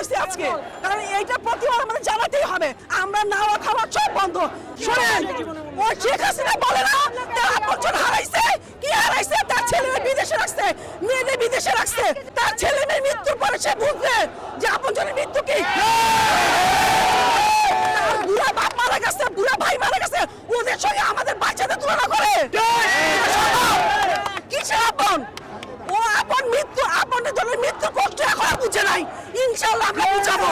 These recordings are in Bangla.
হয়েছে আজকে, কারণ এইটা প্রতিবাদ আমাদের জানাতেই হবে। আমরা নাওয়া খাওয়া সব বন্ধ। শোনেন, ও শেখ হাসিনা বলে না তার আপনজন হারাইছে, কি হারাইছে? তার ছেলে বিদেশে রাখছে, মেয়েদের বিদেশে রাখছে। তার ছেলে মেয়ের মৃত্যুর পরে সে বুঝবে যে আপনজনের মৃত্যু কি। বুড়া বাপ মারা গেছে, বুড়া ভাই মারা গেছে, ওদের সঙ্গে আমাদের বাচ্চাদের তুলনা করে কিসের আপন? ও আপন মৃত্যু, আপনের জন্য মৃত্যুর কষ্ট এখন বুঝে নাই। ইনশাআল্লাহ আমরা বুঝাবো।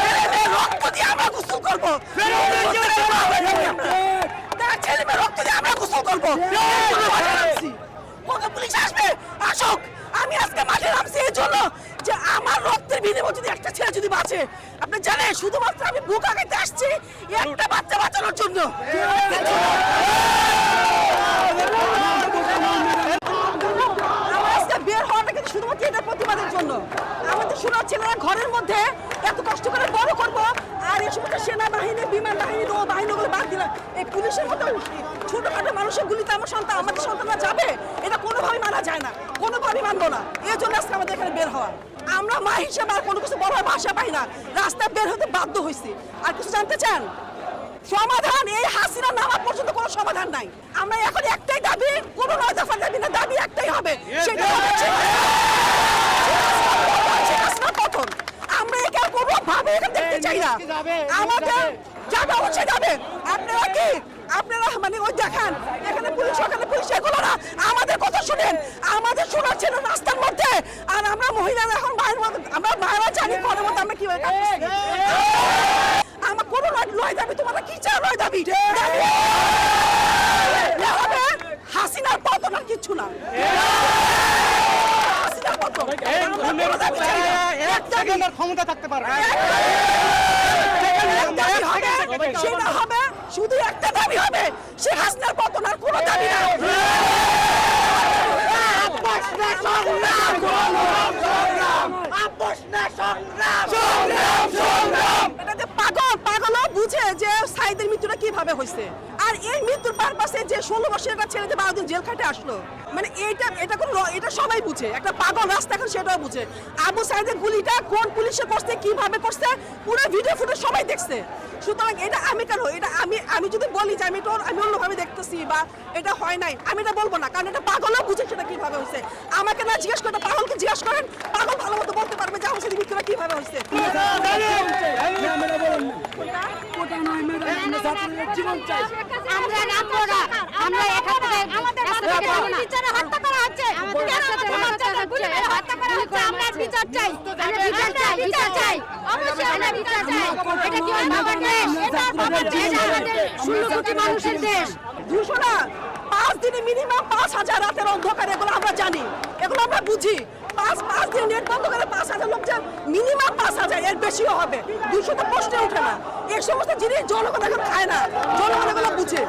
ছেলে মেয়ে রক্ত দিয়ে আমরা গোসল করবো, তার ছেলে মেয়ে রক্ত দিয়ে আমরা গোসল করবো। কত পুলিশ আসবে, আসুক। আমি আজকে মাঠে নামছি এই জন্য যে আমার রক্তের বিনিময়ে যদি একটা ছেলে যদি বাঁচে, আপনি জানেন শুধুমাত্র আমি বুক আগাইতে আসছি একটা বাচ্চা বাঁচানোর জন্য। আমার আজকে বের হওয়াটা কিন্তু শুধুমাত্র এটা প্রতিবাদের জন্য। আমাদের সোনার ছেলেরা ঘরের মধ্যে এত কষ্ট করে বড় করবো, আর এই সমস্ত সেনাবাহিনী, বিমান বাহিনী, নৌ বাহিনীগুলো বাদ দিলাম, এই পুলিশের মতো ছোটখাটো মানুষের গুলিতে আমার সন্তান, আমাদের সন্তানরা যাবে, এটা কোনোভাবেই মানা যায় না, কোনোভাবেই মানবো না। এই জন্য আজকে আমাদের এখানে বের হওয়া। আমরা মা হিসেবে আর কোনো কিছু বলার ভাষা পাই না, রাস্তায় বের হতে বাধ্য হয়েছি। আর কিছু জানতে চান? সমাধান এই হাসিনা নামা পর্যন্ত কোনো সমাধান নাই। আমরা এখন একটাই দাবি, কোনো নয় দফার দাবি না, দাবি একটাই হবে, সেটা হচ্ছে পতন। আমরা একে আর কোনো ভাবে এখানে দেখতে চাই না। আমাদের যাবে, অবশ্যই যাবে। আপনারা কি, আপনারা মানে ওই দেখেন এখানে পুলিশ, ওখানে পুলিশ, এগুলো না, আমাদের কথা শুনেন। আমাদের শোনার ছিল রাস্তার মধ্যে, আর আমরা মহিলারা এখন বাইরের মধ্যে, আমরা বাইরে জানি পরের মধ্যে আমরা কি হয়ে আমার কোনো লয় দাবি। তোমরা কি চাও? লয় দাবি হবে হাসিনার পতন, আর কিচ্ছু না। হাসিনার পতন, ক্ষমতা থাকতে পারবে, সেটা হবে, শুধু একটা দাবি হবে, সে হাসিনার পতন, আর কোনো দাবি না। পাগলও বুঝে যে সাইদের মৃত্যুটা কিভাবে হয়েছে, আর এই মৃত্যুর পারপাসে যে 16 বছরের একটা ছেলে যে 12 দিন জেল খাটে আসলো, মানে এটা কোন, এটা সবাই বুঝে। একটা পাগল রাস্তা এখন সেটাও বুঝে। আবু সাইদের গুলিটা কোন পুলিশে করছে, কিভাবে করছে, পুরো ভিডিও ফুটেজ সবাই দেখছে। সুতরাং এটা আমি কেন, এটা আমি যদি বলি যে আমি অন্যভাবে দেখতেছি বা এটা হয় নাই, আমি এটা বলবো না, কারণ এটা পাগলও বুঝে সেটা কিভাবে হয়েছে। আমাকে না জিজ্ঞেস করে, পাগলকে জিজ্ঞেস করেন, পাগল ভালো মতো বলতে পারবে যে আমার সাথে মৃত্যুটা কিভাবে হয়েছে। আমরা নামবো না, আমরা এখান থেকে বিচারে হত্যা করা হচ্ছে, হত্যা করা হচ্ছে, আমরা বিচার চাই, বিচার চাই, অবশ্যই আমরা বিচার চাই। এটা কি আমাদের দেশ? এটা আমাদের 16 কোটি মানুষের দেশ। 200 না, 5 দিনে মিনিমাম 5000 রাতের অন্ধকার, এগুলো আমরা জানি, এগুলো আমরা বুঝি। 5 দিন নেট বন্ধ করে 5000 লোক, মিনিমাম 5000, এর বেশিও হবে। 200 তো প্রশ্নে ওঠে না। এই সমস্ত জিনিস জনগণ এখন খায় না, জনগণ এগুলো বুঝে।